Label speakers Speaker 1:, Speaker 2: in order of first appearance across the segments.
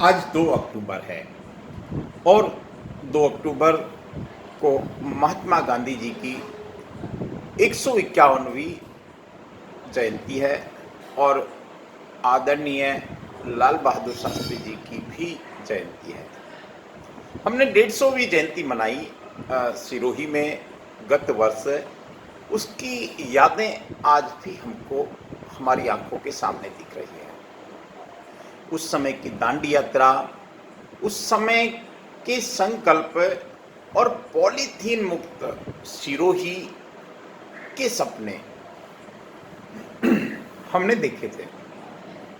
Speaker 1: आज 2 अक्टूबर है और 2 अक्टूबर को महात्मा गांधी जी की 151वीं जयंती है और आदरणीय लाल बहादुर शास्त्री जी की भी जयंती है। हमने 150वीं जयंती मनाई सिरोही में गत वर्ष। उसकी यादें आज भी हमको हमारी आंखों के सामने दिख रही है। उस समय की दांडी यात्रा, उस समय के संकल्प और पॉलीथीन मुक्त सिरोही के सपने हमने देखे थे,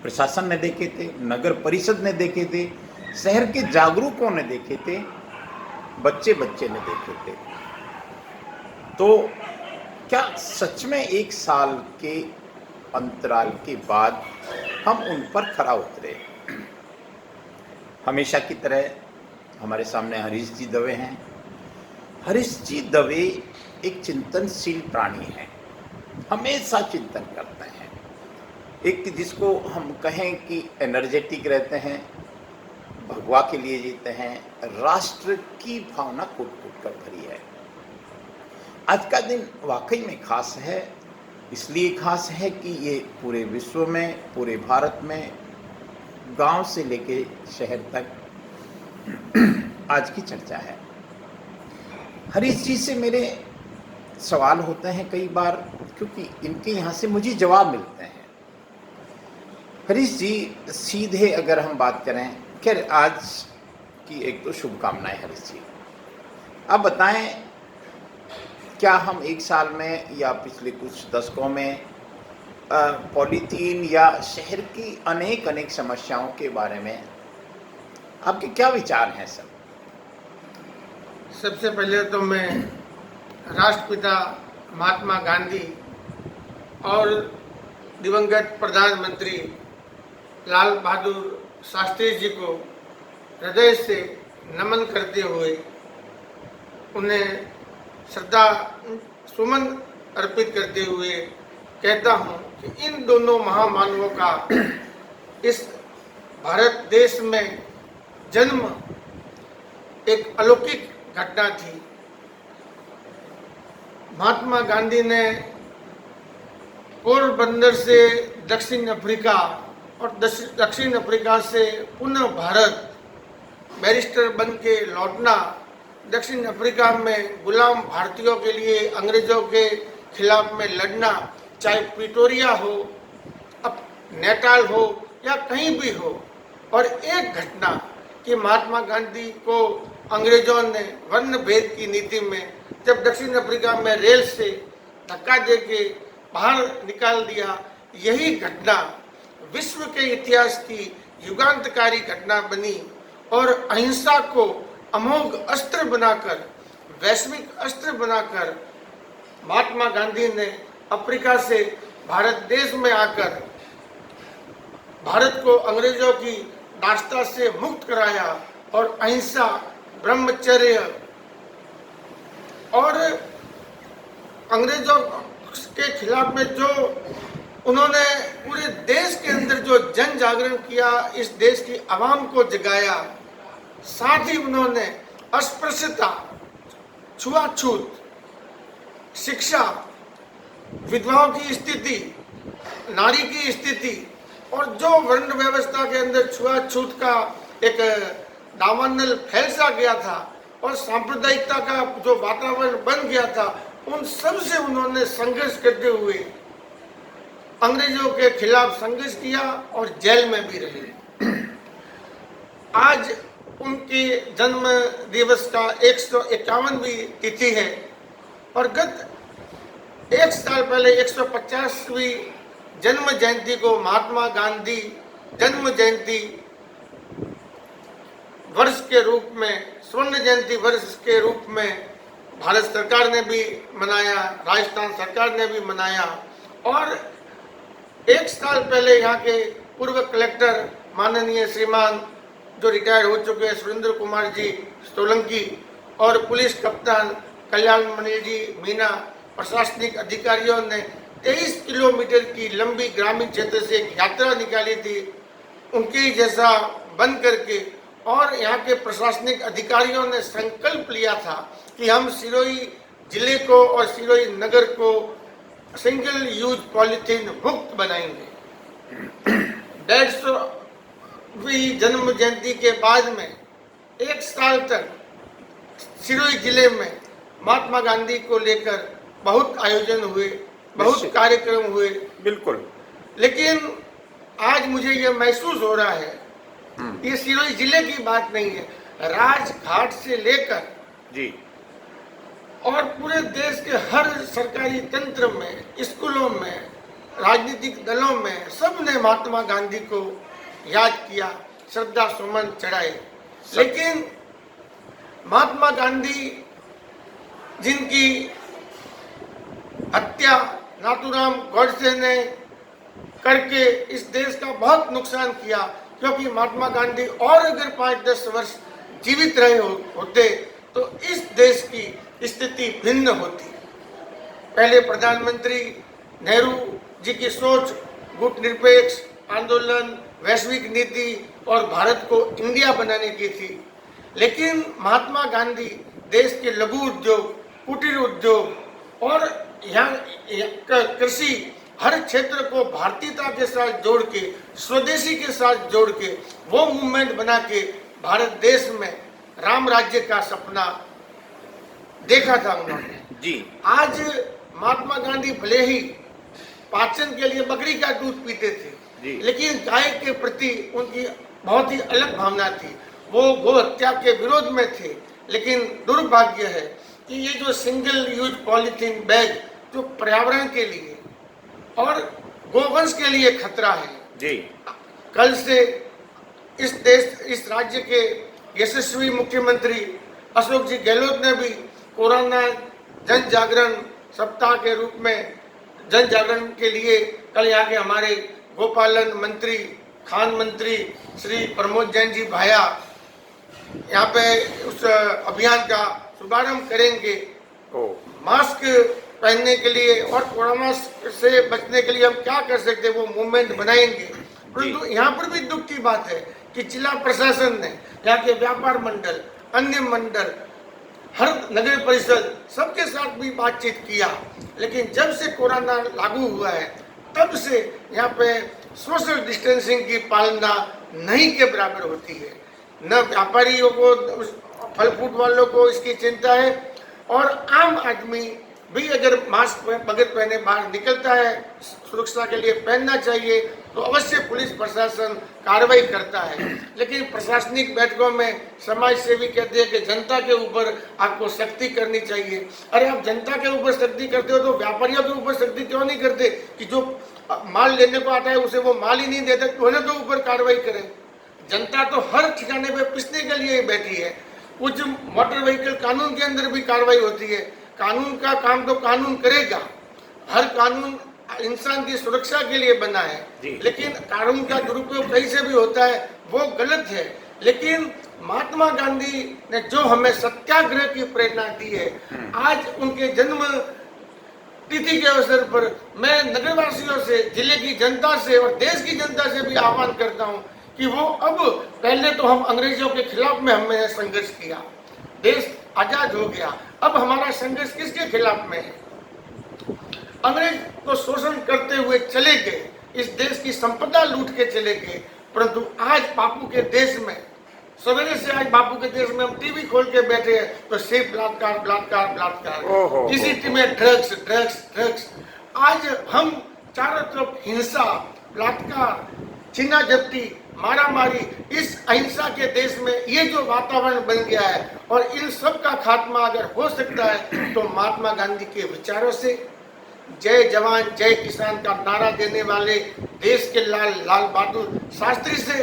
Speaker 1: प्रशासन ने देखे थे, नगर परिषद ने देखे थे, शहर के जागरूकों ने देखे थे, बच्चे बच्चे ने देखे थे। तो क्या सच में 1 साल के अंतराल के बाद हम उन पर खरा उतरे? हमेशा की तरह हमारे सामने हरीश जी दवे हैं। हरीश जी दवे एक चिंतनशील प्राणी हैं, हमेशा चिंतन करते हैं। एक जिसको हम कहें कि एनर्जेटिक रहते हैं, भगवा के लिए जीते हैं, राष्ट्र की भावना कूट-कूट कर भरी है। आज का दिन वाकई में खास है। इसलिए खास है कि ये पूरे विश्व में, पूरे भारत में, गांव से लेके शहर तक आज की चर्चा है। हरीश जी से मेरे सवाल होते हैं कई बार, क्योंकि इनके यहाँ से मुझे जवाब मिलते हैं। हरीश जी, सीधे अगर हम बात करें, खैर आज की एक तो शुभकामनाएं हरीश जी। अब बताएं, क्या हम 1 साल में या पिछले कुछ दशकों में पॉलीथीन या शहर की अनेक समस्याओं के बारे में आपके क्या विचार हैं सर?
Speaker 2: सबसे पहले तो मैं राष्ट्रपिता महात्मा गांधी और दिवंगत प्रधानमंत्री लाल बहादुर शास्त्री जी को हृदय से नमन करते हुए उन्हें श्रद्धा सुमन अर्पित करते हुए कहता हूँ कि इन दोनों महामानवों का इस भारत देश में जन्म एक अलौकिक घटना थी। महात्मा गांधी ने पोरबंदर से दक्षिण अफ्रीका और दक्षिण अफ्रीका से पुनः भारत बैरिस्टर बन के लौटना, दक्षिण अफ्रीका में गुलाम भारतीयों के लिए अंग्रेजों के खिलाफ में लड़ना, चाहे प्रिटोरिया हो, अब नेटाल हो या कहीं भी हो, और एक घटना कि महात्मा गांधी को अंग्रेजों ने वर्ण भेद की नीति में जब दक्षिण अफ्रीका में रेल से धक्का देके बाहर निकाल दिया, यही घटना विश्व के इतिहास की युगांतकारी घटना बनी और अहिंसा को अमोघ अस्त्र बनाकर, वैश्विक अस्त्र बनाकर महात्मा गांधी ने अफ्रीका से भारत देश में आकर भारत को अंग्रेजों की दास्ता से मुक्त कराया और अहिंसा, ब्रह्मचर्य और अंग्रेजों के खिलाफ में जो उन्होंने पूरे देश के अंदर जो जन जागरण किया, इस देश की आवाम को जगाया। साथ ही उन्होंने अस्पृश्यता, छुआछूत, शिक्षा, विधवाओं की स्थिति, नारी की स्थिति और जो वर्ण व्यवस्था के अंदर छुआछूत का एक दावानल फैल सा गया था और सांप्रदायिकता का जो वातावरण बन गया था, उन सब से उन्होंने संघर्ष करते हुए अंग्रेजों के खिलाफ संघर्ष किया और जेल में भी रहे। आज उनके जन्म दिवस का 151वीं तिथि है और गत 1 साल पहले 150वीं जन्म जयंती को महात्मा गांधी जन्म जयंती वर्ष के रूप में, स्वर्ण जयंती वर्ष के रूप में भारत सरकार ने भी मनाया, राजस्थान सरकार ने भी मनाया। और 1 साल पहले यहाँ के पूर्व कलेक्टर माननीय श्रीमान जो रिटायर हो चुके हैं सुरेंद्र कुमार जी सोलंकी और पुलिस कप्तान कल्याण मणि जी मीना, प्रशासनिक अधिकारियों ने 23 किलोमीटर की लंबी ग्रामीण क्षेत्र से एक यात्रा निकाली थी। उनके जैसा बन करके और यहाँ के प्रशासनिक अधिकारियों ने संकल्प लिया था कि हम सिरोही जिले को और सिरोही नगर को सिंगल यूज पॉलीथीन मुक्त बनाएंगे। 150वीं जन्म जयंती के बाद में 1 साल तक सिरोही जिले में महात्मा गांधी को लेकर बहुत आयोजन हुए, बहुत कार्यक्रम हुए।
Speaker 1: बिल्कुल।
Speaker 2: लेकिन आज मुझे ये महसूस हो रहा है, ये सिरोही जिले की बात नहीं है, राजघाट से लेकर
Speaker 1: जी
Speaker 2: और पूरे देश के हर सरकारी तंत्र में, स्कूलों में, राजनीतिक दलों में सबने महात्मा गांधी को याद किया, श्रद्धा सुमन चढ़ाए। लेकिन महात्मा गांधी जिनकी हत्या नाथूराम गोडसे ने करके इस देश का बहुत नुकसान किया, क्योंकि महात्मा गांधी और अगर 5-10 वर्ष जीवित रहे होते तो इस देश की स्थिति भिन्न होती। पहले प्रधानमंत्री नेहरू जी की सोच गुटनिरपेक्ष आंदोलन, वैश्विक नीति और भारत को इंडिया बनाने की थी। लेकिन महात्मा गांधी देश के लघु उद्योग, कुटीर उद्योग और यहाँ कृषि हर क्षेत्र को भारतीयता के साथ जोड़ के, स्वदेशी के साथ जोड़ के वो मूवमेंट बना के भारत देश में राम राज्य का सपना देखा था उन्होंने
Speaker 1: जी।
Speaker 2: आज महात्मा गांधी भले ही पाचन के लिए बकरी का दूध पीते थे, लेकिन गाय के प्रति उनकी बहुत ही अलग भावना थी। वो गो हत्या के विरोध में थे। लेकिन दुर्भाग्य है कि ये जो सिंगल यूज पॉलीथीन बैग जो पर्यावरण के लिए और गोवंश के लिए खतरा है
Speaker 1: जी।
Speaker 2: कल से इस राज्य के यशस्वी मुख्यमंत्री अशोक जी गहलोत ने भी कोरोना जन जागरण सप्ताह के रूप में जन जागरण के लिए कल यहाँ के हमारे गोपालन मंत्री, खान मंत्री श्री प्रमोद जैन जी भाया यहाँ पे उस अभियान का शुभारंभ करेंगे। मास्क पहनने के लिए और कोरोना से बचने के लिए हम क्या कर सकते हैं वो मूवमेंट बनाएंगे। परंतु यहाँ पर भी दुख की बात है कि जिला प्रशासन ने, यहाँ के व्यापार मंडल, अन्य मंडल, हर नगर परिषद सबके साथ भी बातचीत किया, लेकिन जब से कोरोना लागू हुआ है तब से यहाँ पे सोशल डिस्टेंसिंग की पालना नहीं के बराबर होती है। न व्यापारियों को, फल फ्रूट वालों को इसकी चिंता है और आम आदमी भी अगर मास्क बगैर पहने बाहर निकलता है, सुरक्षा के लिए पहनना चाहिए, तो अवश्य पुलिस प्रशासन कार्रवाई करता है। लेकिन प्रशासनिक बैठकों में समाज सेवी कहते हैं कि जनता के ऊपर आपको सख्ती करनी चाहिए। अरे आप जनता के ऊपर सख्ती करते हो तो व्यापारियों के ऊपर सख्ती क्यों नहीं करते कि जो माल लेने को आता है उसे वो माल ही नहीं देते, तो उन्हें तो ऊपर कार्रवाई करें। जनता तो हर ठिकाने पे पिसने के लिए ही बैठी है। कुछ मोटर व्हीकल कानून के अंदर भी कार्रवाई होती है। कानून का काम तो कानून करेगा, हर कानून इंसान की सुरक्षा के लिए बना है, लेकिन कानून का दुरुपयोग कहीं से भी होता है वो गलत है। लेकिन महात्मा गांधी ने जो हमें सत्याग्रह की प्रेरणा दी है, आज उनके जन्म तिथि के अवसर पर मैं नगरवासियों से, जिले की जनता से और देश की जनता से भी आह्वान करता हूं कि वो अब, पहले तो हम अंग्रेजों के खिलाफ में हमने संघर्ष किया, देश आजाद हो गया, अब हमारा संघर्ष किसके खिलाफ में है? अंग्रेज तो शोषण करते हुए चले गए, इस देश की संपदा लूट के चले गए, परंतु आज बापू के देश में, सवेरे से आज बापू के देश में हम टीवी खोल के बैठे हैं तो सिर्फ बलात्कार बलात्कार बलात्कार, किसी में ड्रग्स ड्रग्स ड्रग्स। आज हम चारों तरफ हिंसा, बलात्कार, छीना झपटी, मारामारी, इस अहिंसा के देश में ये जो वातावरण बन गया है, और इन सब का खात्मा अगर हो सकता है तो महात्मा गांधी के विचारों से, जय जवान जय किसान का नारा देने वाले देश के लाल बहादुर शास्त्री से,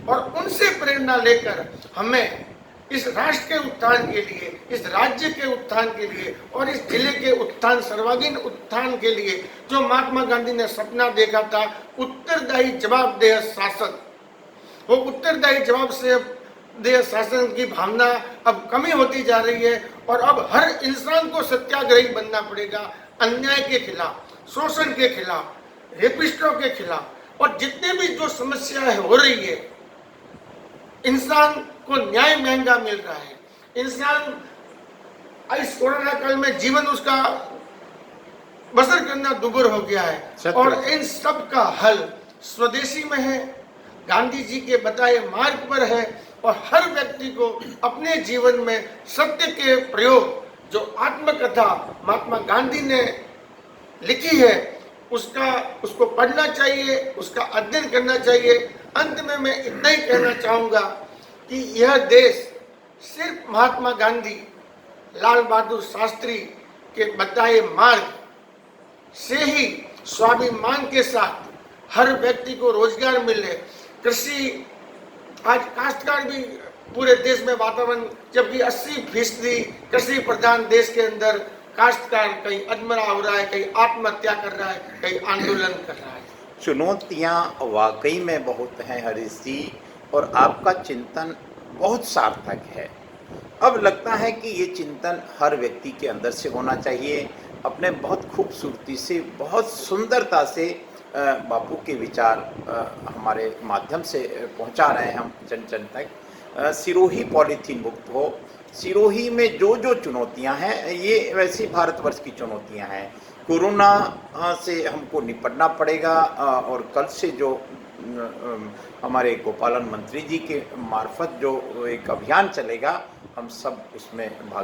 Speaker 2: और उनसे प्रेरणा लेकर हमें इस राष्ट्र के उत्थान के लिए, इस राज्य के उत्थान के लिए और इस जिले के उत्थान, सर्वांगीण उत्थान के लिए जो महात्मा गांधी ने सपना देखा था, उत्तरदायी जवाबदेह शासन, वो उत्तरदायी जवाबदेह शासन की भावना अब कमी होती जा रही है। और अब हर इंसान को सत्याग्रही बनना पड़ेगा, अन्याय के खिलाफ, शोषण के खिलाफ, रेपिस्टों के खिलाफ, और जितने भी जो समस्याएं हो रही है इंसान को न्याय महंगा मिल रहा है। इंसान इस कोरोना काल में जीवन उसका बसर करना दुभर हो गया है
Speaker 1: सत्य।
Speaker 2: और इन सब का हल स्वदेशी में है, गांधी जी के बताए मार्ग पर है और हर व्यक्ति को अपने जीवन में सत्य के प्रयोग, जो आत्मकथा महात्मा गांधी ने लिखी है, उसको पढ़ना चाहिए, उसका अध्ययन करना चाहिए। अंत में मैं इतना ही कहना चाहूँगा कि यह देश सिर्फ महात्मा गांधी, लाल बहादुर शास्त्री के बताए मार्ग से ही स्वाभिमान के साथ हर व्यक्ति को रोजगार मिले। कृषि, आज काश्तकार भी पूरे देश में वातावरण, जबकि 80% कृषि प्रधान देश के अंदर काश्तकार कहीं अधमरा हो रहा है, कहीं आत्महत्या कर रहा है, कहीं आंदोलन कर रहा है।
Speaker 1: चुनौतियाँ वाकई में बहुत हैं हरीश जी, और आपका चिंतन बहुत सार्थक है। अब लगता है कि ये चिंतन हर व्यक्ति के अंदर से होना चाहिए। अपने बहुत खूबसूरती से, बहुत सुंदरता से बापू के विचार हमारे माध्यम से पहुंचा रहे हैं हम जन जन तक। सिरोही पॉलीथीन मुक्त हो। सिरोही में जो जो चुनौतियां हैं, ये वैसी भारतवर्ष की चुनौतियां हैं। कोरोना से हमको निपटना पड़ेगा, और कल से जो हमारे गोपालन मंत्री जी के मार्फत जो एक अभियान चलेगा, हम सब उसमें भाग